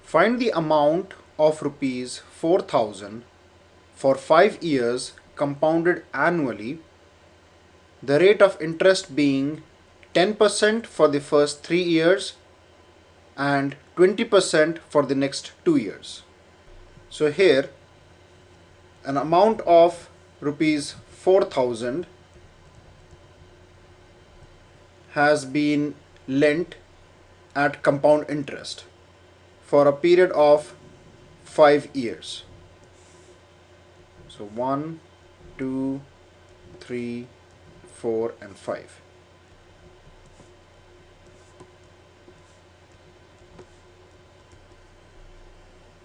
Find the amount of rupees 4,000 for 5 years compounded annually, the rate of interest being 10% for the first 3 years and 20% for the next 2 years. So here an amount of rupees 4,000 has been lent at compound interest for a period of 5 years. So 1, 2, 3, 4 and 5.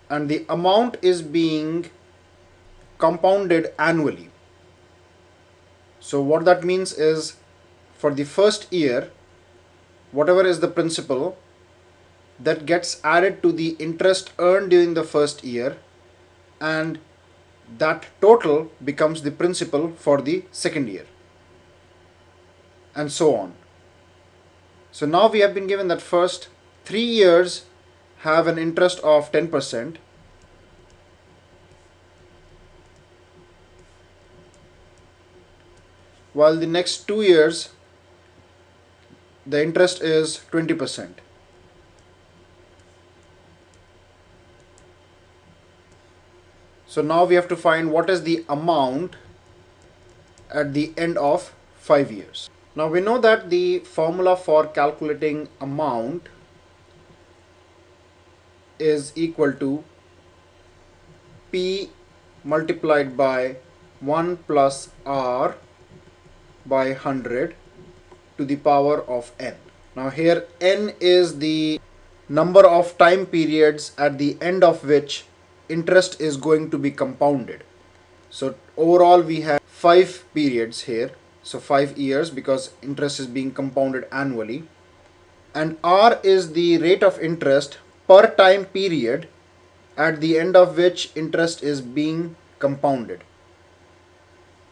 And the amount is being compounded annually. So what that means is, for the first year, whatever is the principal, that gets added to the interest earned during the first year, and that total becomes the principal for the second year, and so on. So now we have been given that first 3 years have an interest of 10%, while the next 2 years the interest is 20%. So now we have to find what is the amount at the end of 5 years. Now we know that the formula for calculating amount is equal to P multiplied by 1 plus R by 100 to the power of n. Now here n is the number of time periods at the end of which interest is going to be compounded. So overall we have 5 periods here, so 5 years, because interest is being compounded annually, and R is the rate of interest per time period at the end of which interest is being compounded.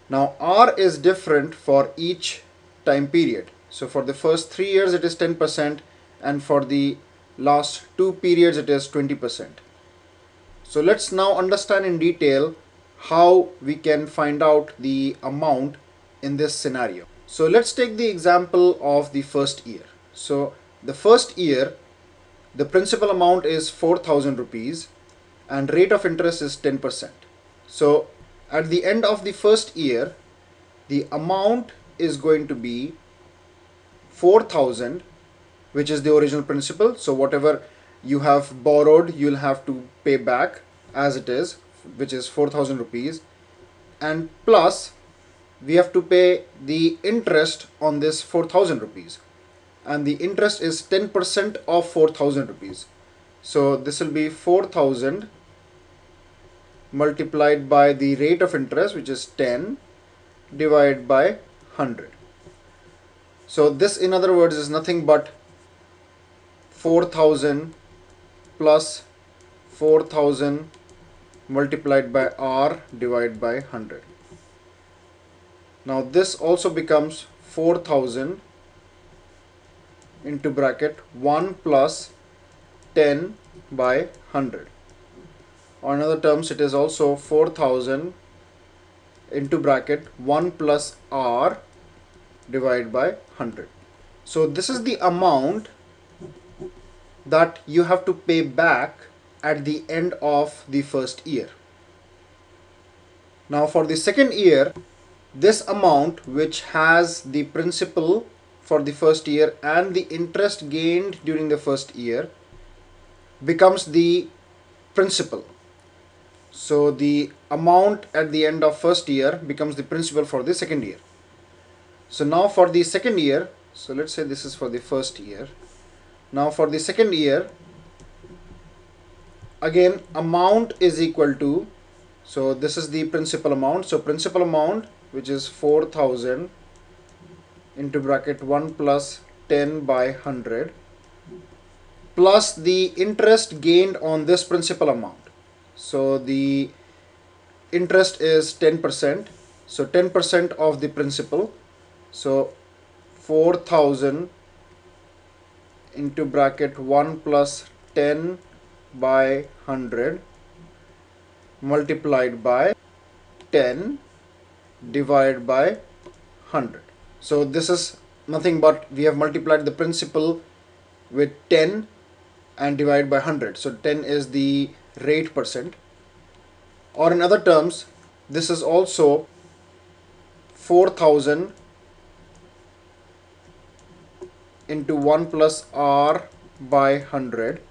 Now R is different for each time period. So for the first 3 years it is 10%, and for the last 2 periods it is 20%. So let's now understand in detail how we can find out the amount in this scenario. So let's take the example of the first year. So the first year, the principal amount is 4,000 rupees and rate of interest is 10%. So at the end of the first year, the amount is going to be 4,000, which is the original principal. So whatever you have borrowed, you'll have to pay back as it is, which is 4,000 rupees, and plus we have to pay the interest on this 4,000 rupees, and the interest is 10% of 4,000 rupees. So this will be 4,000 multiplied by the rate of interest, which is 10, divided by 100. So this, in other words, is nothing but 4,000 plus 4,000 multiplied by R divided by 100. Now this also becomes 4,000 into bracket 1 plus 10 by 100. Or in other terms, it is also 4,000 into bracket 1 plus R divided by 100. So this is the amount that you have to pay back at the end of the first year. Now for the second year, this amount, which has the principal for the first year and the interest gained during the first year, becomes the principal. So the amount at the end of first year becomes the principal for the second year. So now for the second year, so let's say this is for the first year. Now for the second year, again amount is equal to, so this is the principal amount, so principal amount, which is 4,000 into bracket 1 plus 10 by 100, plus the interest gained on this principal amount. So the interest is 10%, so 10% of the principal, so 4,000 into bracket 1 plus 10 by 100 multiplied by 10 divided by 100. So this is nothing but we have multiplied the principal with 10 and divided by 100. So 10 is the rate percent, or in other terms this is also 4000 into 1 plus r by 100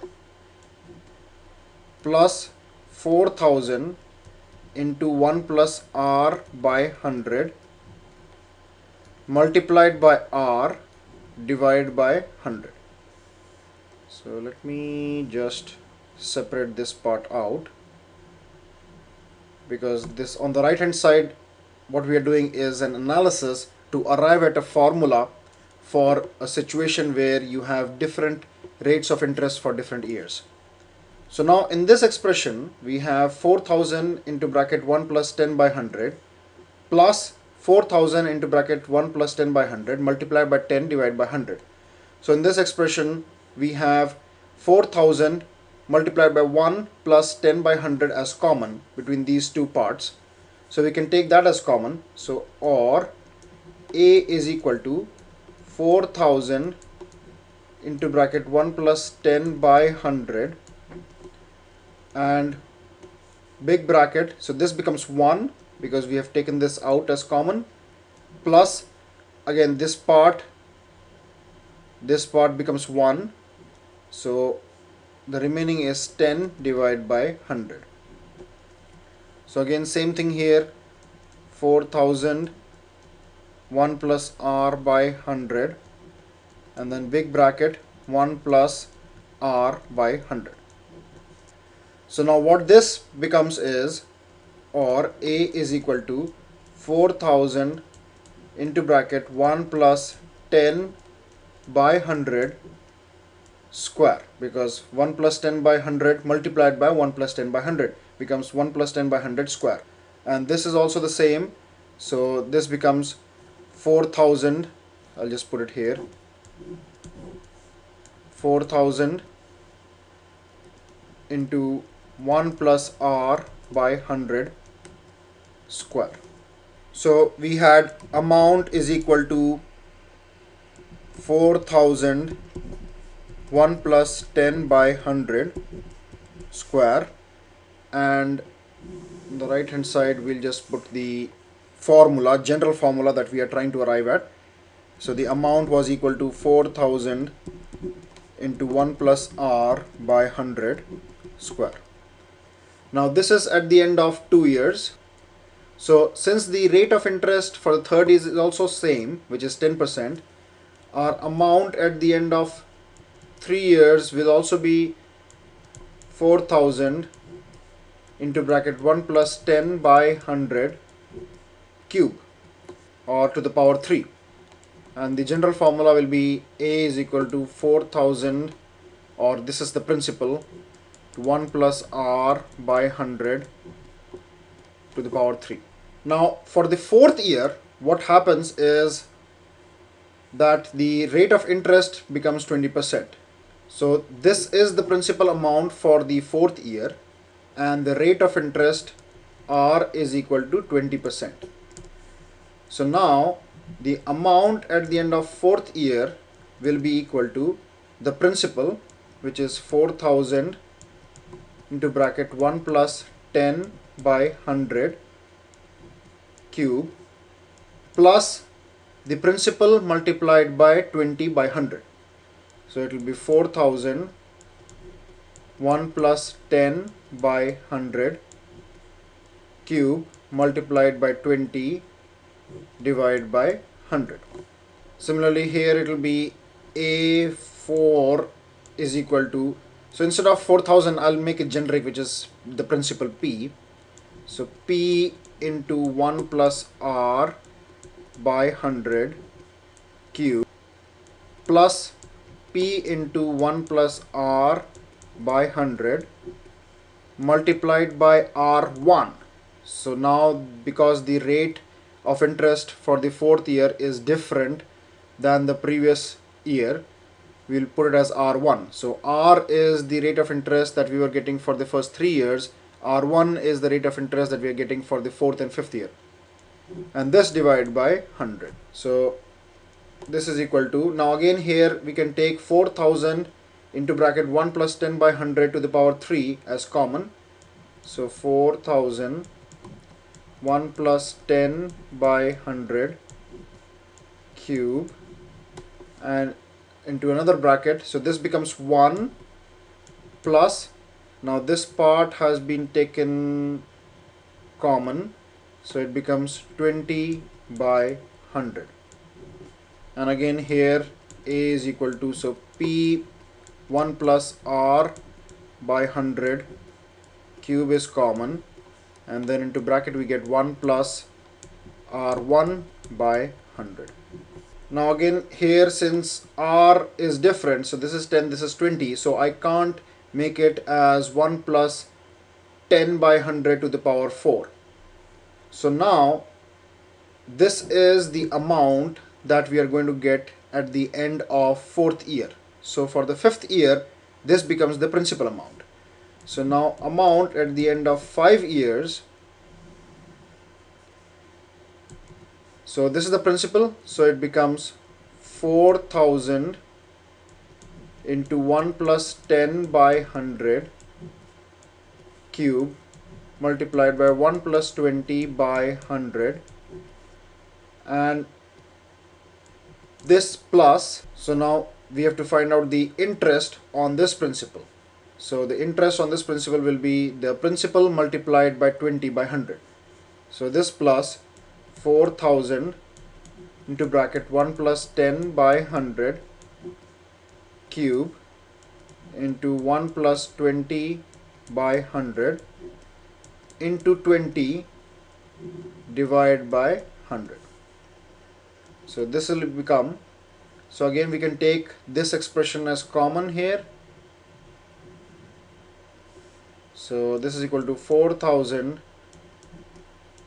plus 4000 into 1 plus r by 100 multiplied by r divided by 100. So let me just separate this part out, because this on the right hand side what we are doing is an analysis to arrive at a formula for a situation where you have different rates of interest for different years. So now in this expression we have 4000 into bracket 1 plus 10 by 100 plus 4000 into bracket 1 plus 10 by 100 multiplied by 10 divided by 100. So in this expression we have 4000 multiplied by 1 plus 10 by 100 as common between these two parts. So we can take that as common. So or A is equal to 4000 into bracket 1 plus 10 by 100 and big bracket, so this becomes 1 because we have taken this out as common, plus again this part becomes 1, so the remaining is 10 divided by 100. So again same thing here, 4000 1 plus r by 100 and then big bracket 1 plus r by 100. So now what this becomes is, or A is equal to 4000 into bracket 1 plus 10 by 100 square, because 1 plus 10 by 100 multiplied by 1 plus 10 by 100 becomes 1 plus 10 by 100 square, and this is also the same, so this becomes 4000, I'll just put it here, 4000 into 1 plus r by 100 square. So we had amount is equal to 4000 1 plus 10 by 100 square, and on the right hand side we'll just put the formula, general formula that we are trying to arrive at. So the amount was equal to 4000 into 1 plus r by 100 square. Now this is at the end of 2 years. So since the rate of interest for the third is also same, which is 10%, our amount at the end of 3 years will also be 4000 into bracket 1 plus 10 by 100 cube, or to the power 3, and the general formula will be A is equal to 4000, or this is the principal, 1 plus r by 100 to the power 3. Now for the fourth year what happens is that the rate of interest becomes 20%. So this is the principal amount for the fourth year, and the rate of interest r is equal to 20%. So now the amount at the end of fourth year will be equal to the principal, which is 4000 into bracket 1 plus 10 by 100 cube plus the principal multiplied by 20 by 100. So it will be 4000 1 plus 10 by 100 cube multiplied by 20 divided by 100. Similarly here it will be A4 is equal to, so instead of 4000 I'll make it generic, which is the principal P. So P into 1 plus R by 100 cube plus P into 1 plus R by 100 multiplied by R1. So now because the rate of interest for the fourth year is different than the previous year, we'll put it as R1. So R is the rate of interest that we were getting for the first 3 years. R1 is the rate of interest that we are getting for the 4th and 5th year. And this divided by 100. So this is equal to, now again here we can take 4000 into bracket 1 plus 10 by 100 to the power 3 as common. So 4000 1 plus 10 by 100 cube and into another bracket. So this becomes 1 plus, now this part has been taken common, so it becomes 20 by 100. And again here A is equal to, so P 1 plus R by 100 cube is common, and then into bracket we get 1 plus R1 by 100. Now again here, since R is different, so this is 10, this is 20, so I can't make it as 1 plus 10 by 100 to the power 4. So now this is the amount that we are going to get at the end of 4th year. So for the 5th year, this becomes the principal amount. So now amount at the end of 5 years, so this is the principal, so it becomes 4000 into 1 plus 10 by 100 cube multiplied by 1 plus 20 by 100, and this plus, so now we have to find out the interest on this principal. So the interest on this principal will be the principal multiplied by 20 by 100. So this plus 4000 into bracket 1 plus 10 by 100 cube into 1 plus 20 by 100 into 20 divided by 100. So this will become, so again we can take this expression as common here. So this is equal to 4000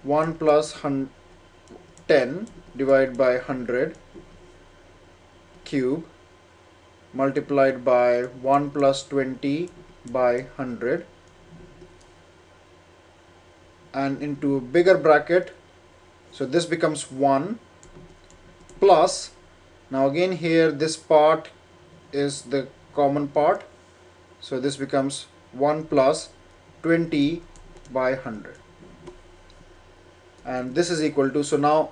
1 plus 10 divided by 100 cube multiplied by 1 plus 20 by 100 and into a bigger bracket. So this becomes 1 plus, now again here this part is the common part, so this becomes 1 plus 20 by 100, and this is equal to, so now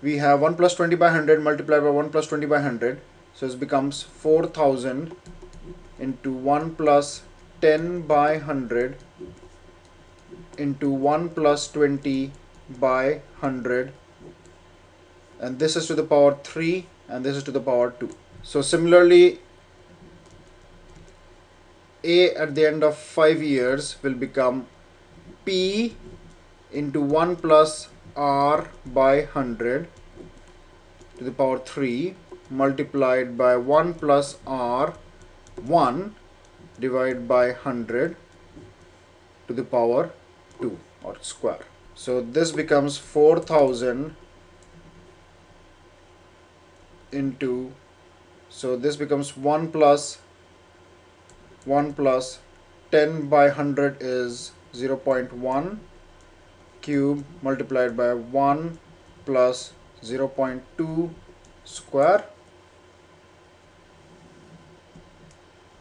we have 1 plus 20 by 100 multiplied by 1 plus 20 by 100, so it becomes 4000 into 1 plus 10 by 100 into 1 plus 20 by 100, and this is to the power 3 and this is to the power 2. So similarly, A at the end of 5 years will become P into 1 plus R by 100 to the power 3 multiplied by 1 plus R 1 divided by 100 to the power 2 or square. So this becomes 4000 into, so this becomes 1 plus 10 by 100 is 0.1 cube multiplied by 1 plus 0.2 square.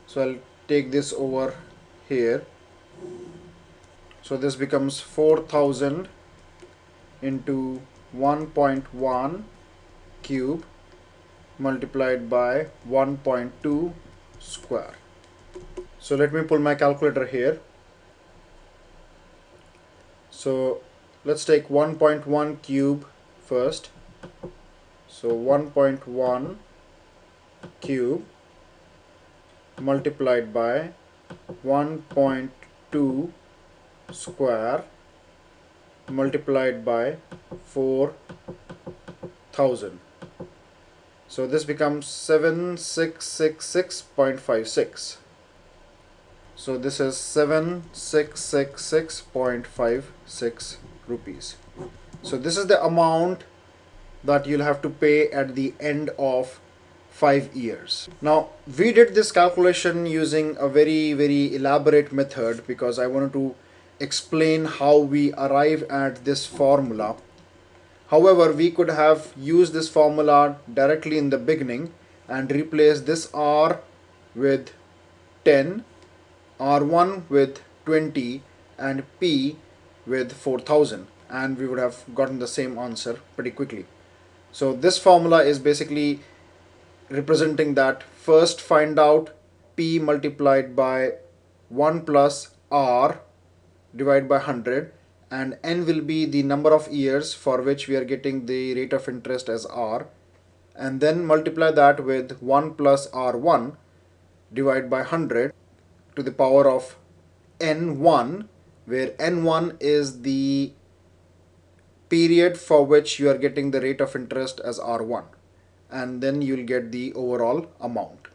So I'll take this over here. So this becomes 4000 into 1.1 cube multiplied by 1.2 square. So let me pull my calculator here. So let's take 1.1 cube first. So 1.1 cube multiplied by 1.2 square multiplied by 4000. So this becomes 7666.56. So this is 7666.56 rupees. So this is the amount that you'll have to pay at the end of 5 years. Now we did this calculation using a very elaborate method because I wanted to explain how we arrive at this formula. However, we could have used this formula directly in the beginning and replace this R with 10, R1 with 20 and P with 4000, and we would have gotten the same answer pretty quickly. So this formula is basically representing that first find out P multiplied by 1 plus R divided by 100, and N will be the number of years for which we are getting the rate of interest as R, and then multiply that with 1 plus R1 divided by 100 to the power of N1, where N1 is the period for which you are getting the rate of interest as R1, and then you'll get the overall amount.